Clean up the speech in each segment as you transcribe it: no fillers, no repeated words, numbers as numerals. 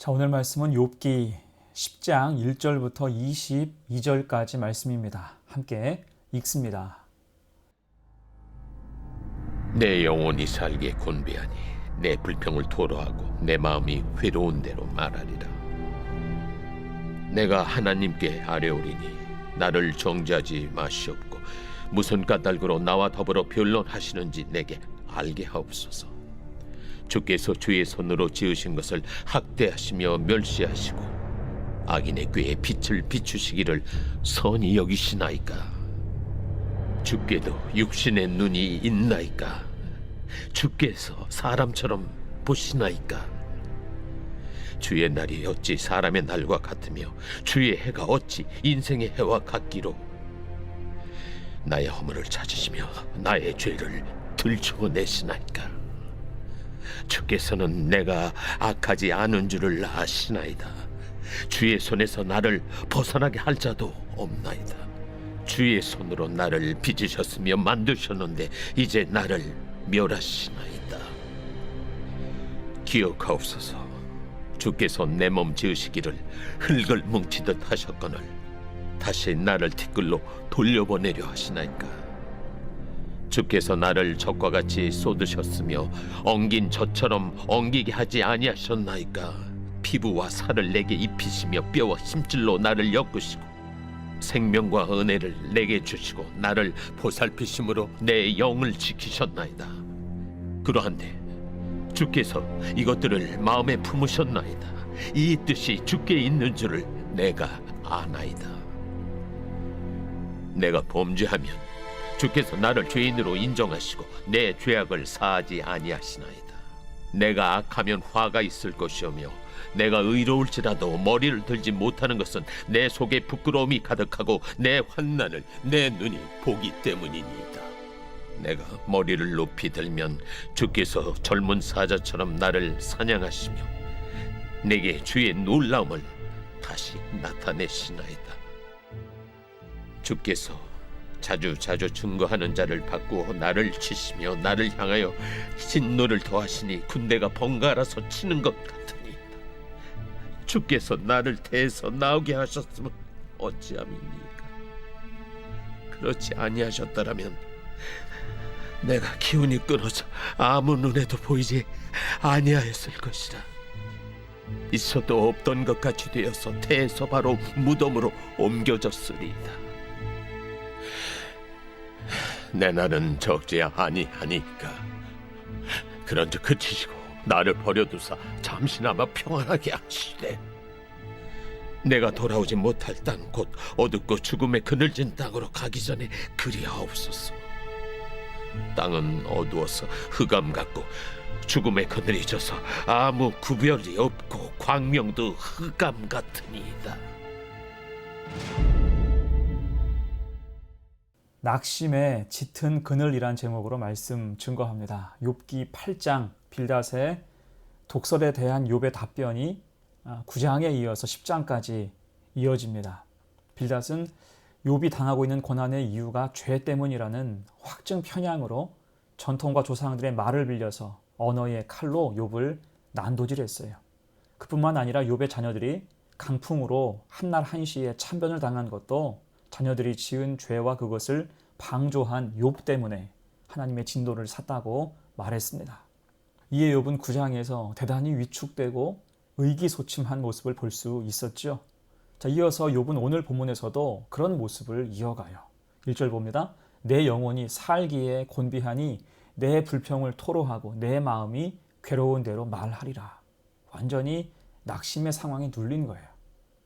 자, 오늘 말씀은 욥기 10장 1절부터 22절까지 말씀입니다. 함께 읽습니다. 내 영혼이 살기에 곤배하니 내 불평을 토로하고 내 마음이 회로운 대로 말하리라. 내가 하나님께 아뢰오리니 나를 정죄하지 마시옵고 무슨 까닭으로 나와 더불어 변론하시는지 내게 알게 하옵소서. 주께서 주의 손으로 지으신 것을 학대하시며 멸시하시고 악인의 꾀에 빛을 비추시기를 선히 여기시나이까. 주께도 육신의 눈이 있나이까. 주께서 사람처럼 보시나이까. 주의 날이 어찌 사람의 날과 같으며 주의 해가 어찌 인생의 해와 같기로. 나의 허물을 찾으시며 나의 죄를 들추어내시나이까. 주께서는 내가 악하지 않은 줄을 아시나이다. 주의 손에서 나를 벗어나게 할 자도 없나이다. 주의 손으로 나를 빚으셨으며 만드셨는데 이제 나를 멸하시나이다. 기억하옵소서. 주께서 내 몸 지으시기를 흙을 뭉치듯 하셨거늘 다시 나를 티끌로 돌려보내려 하시나이까. 주께서 나를 젖과 같이 쏟으셨으며 엉긴 젖처럼 엉기게 하지 아니하셨나이까. 피부와 살을 내게 입히시며 뼈와 힘줄로 나를 엮으시고 생명과 은혜를 내게 주시고 나를 보살피심으로 내 영을 지키셨나이다. 그러한데 주께서 이것들을 마음에 품으셨나이다. 이 뜻이 주께 있는 줄을 내가 아나이다. 내가 범죄하면 주께서 나를 죄인으로 인정하시고 내 죄악을 사하지 아니하시나이다. 내가 악하면 화가 있을 것이오며 내가 의로울지라도 머리를 들지 못하는 것은 내 속에 부끄러움이 가득하고 내 환난을 내 눈이 보기 때문이니이다. 내가 머리를 높이 들면 주께서 젊은 사자처럼 나를 사냥하시며 내게 주의 놀라움을 다시 나타내시나이다. 주께서 자주 증거하는 자를 바꾸어 나를 치시며 나를 향하여 진노를 더하시니 군대가 번갈아서 치는 것 같으니이다. 주께서 나를 대해서 나오게 하셨으면 어찌함이니까. 그렇지 아니하셨더라면 내가 기운이 끊어져 아무 눈에도 보이지 아니하였을 것이라. 있어도 없던 것 같이 되어서 태에서 바로 무덤으로 옮겨졌으리이다. 내 날은 적지 아니하니까. 그런즉 그치시고 나를 버려두사 잠시나마 평안하게 하시되 내가 돌아오지 못할 땅 곧 어둡고 죽음에 그늘진 땅으로 가기 전에 그리하옵소서. 땅은 어두워서 흑암 같고 죽음의 그늘이 져서 아무 구별이 없고 광명도 흑암 같으니이다. 낙심의 짙은 그늘이란 제목으로 말씀 증거합니다. 욥기 8장 빌닷의 독설에 대한 욥의 답변이 9장에 이어서 10장까지 이어집니다. 빌닷은 욥이 당하고 있는 고난의 이유가 죄 때문이라는 확증 편향으로 전통과 조상들의 말을 빌려서 언어의 칼로 욥을 난도질했어요. 그뿐만 아니라 욥의 자녀들이 강풍으로 한날 한시에 참변을 당한 것도 자녀들이 지은 죄와 그것을 방조한 욥 때문에 하나님의 진노를 샀다고 말했습니다. 이에 욥은 9장에서 대단히 위축되고 의기소침한 모습을 볼 수 있었죠. 자, 이어서 욥은 오늘 본문에서도 그런 모습을 이어가요. 1절 봅니다. 내 영혼이 살기에 곤비하니 내 불평을 토로하고 내 마음이 괴로운 대로 말하리라. 완전히 낙심의 상황에 눌린 거예요.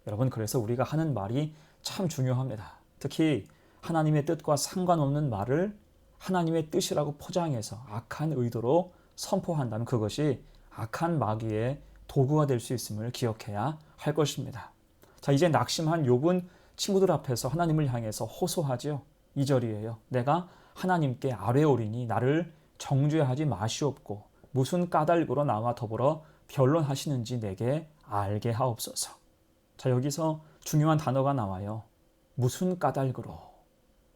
여러분, 그래서 우리가 하는 말이 참 중요합니다. 특히 하나님의 뜻과 상관없는 말을 하나님의 뜻이라고 포장해서 악한 의도로 선포한다면 그것이 악한 마귀의 도구가 될 수 있음을 기억해야 할 것입니다. 자, 이제 낙심한 욥은 친구들 앞에서 하나님을 향해서 호소하지요. 2절이에요. 내가 하나님께 아뢰오리니 나를 정죄하지 마시옵고 무슨 까닭으로 나와 더불어 변론하시는지 내게 알게 하옵소서. 자, 여기서 중요한 단어가 나와요. 무슨 까닭으로.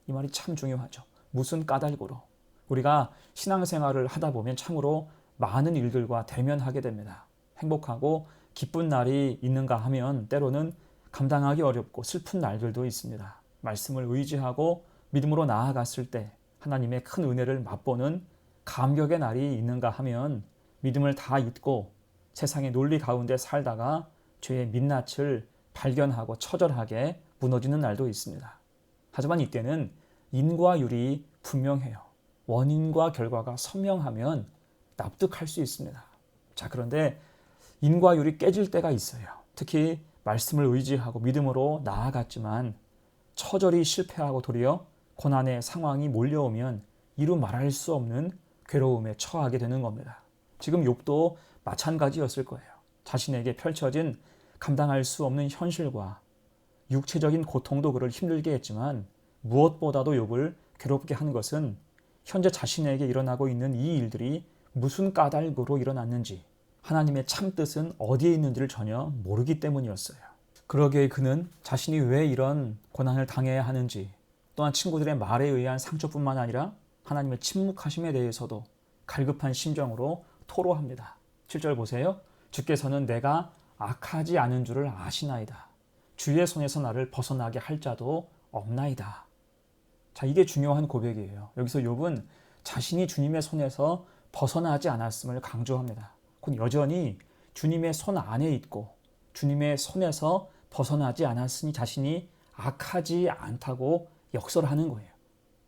이 말이 참 중요하죠. 무슨 까닭으로. 우리가 신앙생활을 하다 보면 참으로 많은 일들과 대면하게 됩니다. 행복하고 기쁜 날이 있는가 하면 때로는 감당하기 어렵고 슬픈 날들도 있습니다. 말씀을 의지하고 믿음으로 나아갔을 때 하나님의 큰 은혜를 맛보는 감격의 날이 있는가 하면 믿음을 다 잊고 세상의 논리 가운데 살다가 죄의 민낯을 발견하고 처절하게 무너지는 날도 있습니다. 하지만 이때는 인과 율이 분명해요. 원인과 결과가 선명하면 납득할 수 있습니다. 자, 그런데 인과 율이 깨질 때가 있어요. 특히 말씀을 의지하고 믿음으로 나아갔지만 처절히 실패하고 도리어 고난의 상황이 몰려오면 이루 말할 수 없는 괴로움에 처하게 되는 겁니다. 지금 욥도 마찬가지였을 거예요. 자신에게 펼쳐진 감당할 수 없는 현실과 육체적인 고통도 그를 힘들게 했지만 무엇보다도 욥을 괴롭게 한 것은 현재 자신에게 일어나고 있는 이 일들이 무슨 까닭으로 일어났는지, 하나님의 참뜻은 어디에 있는지를 전혀 모르기 때문이었어요. 그러기에 그는 자신이 왜 이런 고난을 당해야 하는지, 또한 친구들의 말에 의한 상처뿐만 아니라 하나님의 침묵하심에 대해서도 갈급한 심정으로 토로합니다. 7절 보세요. 주께서는 내가 악하지 않은 줄을 아시나이다. 주의 손에서 나를 벗어나게 할 자도 없나이다. 자, 이게 중요한 고백이에요. 여기서 욥은 자신이 주님의 손에서 벗어나지 않았음을 강조합니다. 곧 여전히 주님의 손 안에 있고 주님의 손에서 벗어나지 않았으니 자신이 악하지 않다고 역설하는 거예요.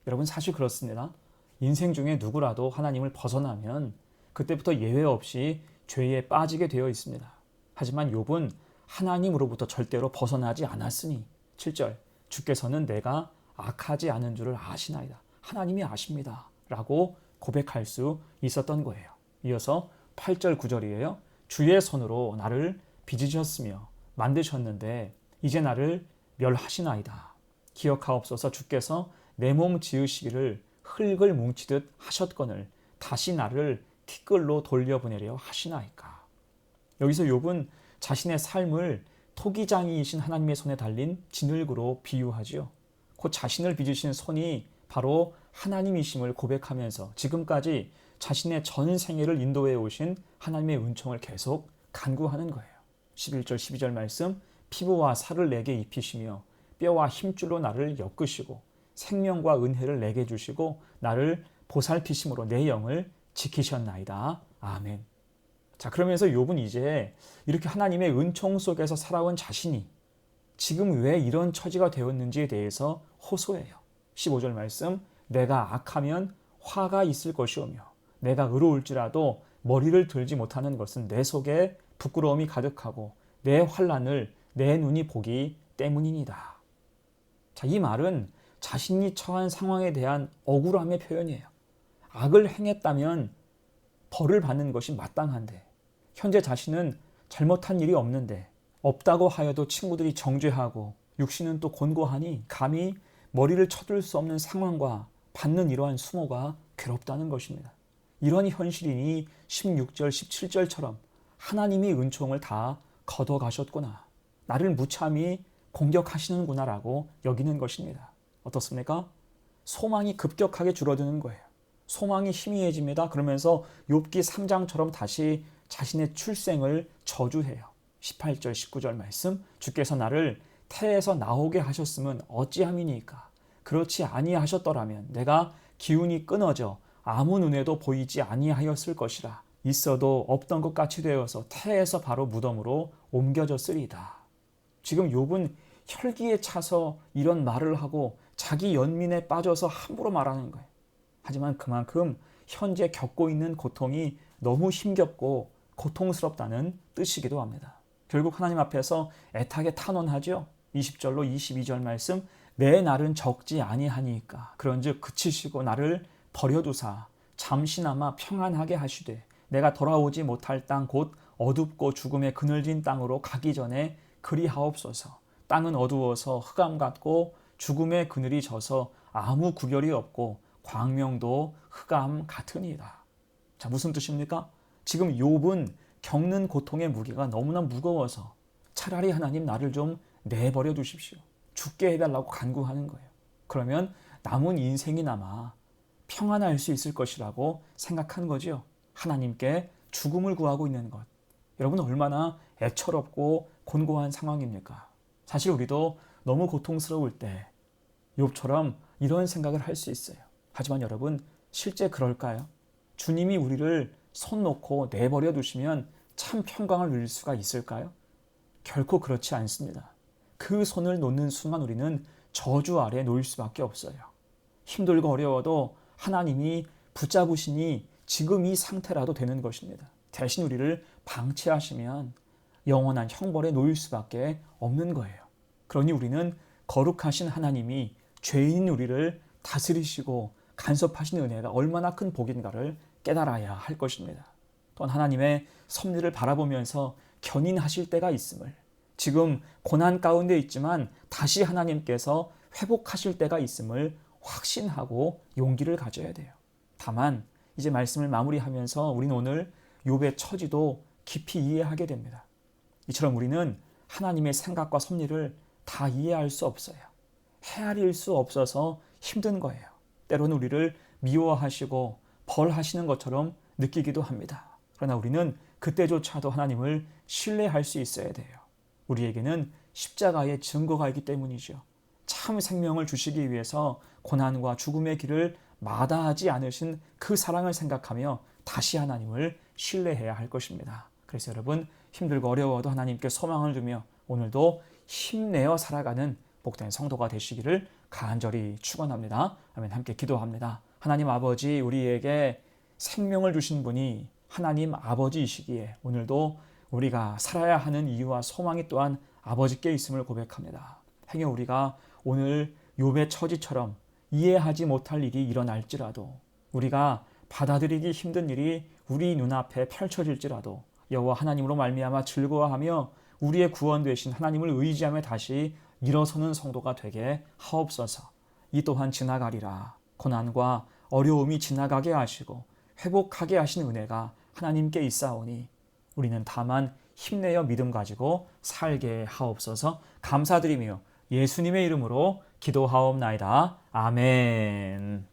여러분, 사실 그렇습니다. 인생 중에 누구라도 하나님을 벗어나면 그때부터 예외 없이 죄에 빠지게 되어 있습니다. 하지만 욥은 하나님으로부터 절대로 벗어나지 않았으니 7절 주께서는 내가 악하지 않은 줄을 아시나이다. 하나님이 아십니다. 라고 고백할 수 있었던 거예요. 이어서 8절 9절이에요. 주의 손으로 나를 빚으셨으며 만드셨는데 이제 나를 멸하시나이다. 기억하옵소서. 주께서 내 몸 지으시기를 흙을 뭉치듯 하셨거늘 다시 나를 티끌로 돌려보내려 하시나이까. 여기서 욥은 자신의 삶을 토기장이이신 하나님의 손에 달린 진흙으로 비유하지요. 곧 자신을 빚으신 손이 바로 하나님이심을 고백하면서 지금까지 자신의 전 생애를 인도해 오신 하나님의 은총을 계속 간구하는 거예요. 11절 12절 말씀, 피부와 살을 내게 입히시며 뼈와 힘줄로 나를 엮으시고 생명과 은혜를 내게 주시고 나를 보살피심으로 내 영을 지키셨나이다. 아멘. 자, 그러면서 욥은 이제 이렇게 하나님의 은총 속에서 살아온 자신이 지금 왜 이런 처지가 되었는지에 대해서 호소해요. 15절 말씀, 내가 악하면 화가 있을 것이오며 내가 의로울지라도 머리를 들지 못하는 것은 내 속에 부끄러움이 가득하고 내 환난을 내 눈이 보기 때문이니다. 자, 이 말은 자신이 처한 상황에 대한 억울함의 표현이에요. 악을 행했다면 벌을 받는 것이 마땅한데 현재 자신은 잘못한 일이 없는데 없다고 하여도 친구들이 정죄하고 육신은 또 곤고하니 감히 머리를 쳐들 수 없는 상황과 받는 이러한 수모가 괴롭다는 것입니다. 이런 현실이니 16절 17절처럼 하나님이 은총을 다 걷어가셨구나, 나를 무참히 공격하시는구나라고 여기는 것입니다. 어떻습니까? 소망이 급격하게 줄어드는 거예요. 소망이 희미해집니다. 그러면서 욥기 3장처럼 다시 자신의 출생을 저주해요. 18절 19절 말씀, 주께서 나를 태에서 나오게 하셨으면 어찌함이니까. 그렇지 아니하셨더라면 내가 기운이 끊어져 아무 눈에도 보이지 아니하였을 것이라. 있어도 없던 것 같이 되어서 태에서 바로 무덤으로 옮겨졌으리다. 지금 욥은 혈기에 차서 이런 말을 하고 자기 연민에 빠져서 함부로 말하는 거예요. 하지만 그만큼 현재 겪고 있는 고통이 너무 힘겹고 고통스럽다는 뜻이기도 합니다. 결국 하나님 앞에서 애타게 탄원하죠. 20절로 22절 말씀, 내 날은 적지 아니하니까 그런즉 그치시고 나를 버려두사 잠시나마 평안하게 하시되 내가 돌아오지 못할 땅 곧 어둡고 죽음의 그늘진 땅으로 가기 전에 그리하옵소서. 땅은 어두워서 흑암 같고 죽음의 그늘이 져서 아무 구별이 없고 광명도 흑암 같으니이다. 자, 무슨 뜻입니까? 지금 욥은 겪는 고통의 무게가 너무나 무거워서 차라리 하나님 나를 좀 내버려 두십시오. 죽게 해달라고 간구하는 거예요. 그러면 남은 인생이나마 평안할 수 있을 것이라고 생각한 거죠. 하나님께 죽음을 구하고 있는 것. 여러분 얼마나 애처롭고 곤고한 상황입니까? 사실 우리도 너무 고통스러울 때 욥처럼 이런 생각을 할 수 있어요. 하지만 여러분, 실제 그럴까요? 주님이 우리를 손 놓고 내버려 두시면 참 평강을 누릴 수가 있을까요? 결코 그렇지 않습니다. 그 손을 놓는 순간 우리는 저주 아래 놓일 수밖에 없어요. 힘들고 어려워도 하나님이 붙잡으시니 지금 이 상태라도 되는 것입니다. 대신 우리를 방치하시면 영원한 형벌에 놓일 수밖에 없는 거예요. 그러니 우리는 거룩하신 하나님이 죄인 우리를 다스리시고 간섭하시는 은혜가 얼마나 큰 복인가를 깨달아야 할 것입니다. 또한 하나님의 섭리를 바라보면서 견인하실 때가 있음을, 지금 고난 가운데 있지만 다시 하나님께서 회복하실 때가 있음을 확신하고 용기를 가져야 돼요. 다만 이제 말씀을 마무리하면서 우리는 오늘 욥의 처지도 깊이 이해하게 됩니다. 이처럼 우리는 하나님의 생각과 섭리를 다 이해할 수 없어요. 헤아릴 수 없어서 힘든 거예요. 때로는 우리를 미워하시고 벌하시는 것처럼 느끼기도 합니다. 그러나 우리는 그때조차도 하나님을 신뢰할 수 있어야 돼요. 우리에게는 십자가의 증거가 있기 때문이죠. 참 생명을 주시기 위해서 고난과 죽음의 길을 마다하지 않으신 그 사랑을 생각하며 다시 하나님을 신뢰해야 할 것입니다. 그래서 여러분, 힘들고 어려워도 하나님께 소망을 두며 오늘도 힘내어 살아가는 복된 성도가 되시기를 간절히 축원합니다. 아멘. 함께 기도합니다. 하나님 아버지, 우리에게 생명을 주신 분이 하나님 아버지이시기에 오늘도 우리가 살아야 하는 이유와 소망이 또한 아버지께 있음을 고백합니다. 행여 우리가 오늘 욥의 처지처럼 이해하지 못할 일이 일어날지라도, 우리가 받아들이기 힘든 일이 우리 눈앞에 펼쳐질지라도 여호와 하나님으로 말미암아 즐거워하며 우리의 구원 되신 하나님을 의지하며 다시 일어서는 성도가 되게 하옵소서. 이 또한 지나가리라. 고난과 어려움이 지나가게 하시고 회복하게 하신 은혜가 하나님께 있사오니 우리는 다만 힘내어 믿음 가지고 살게 하옵소서. 감사드리며 예수님의 이름으로 기도하옵나이다. 아멘.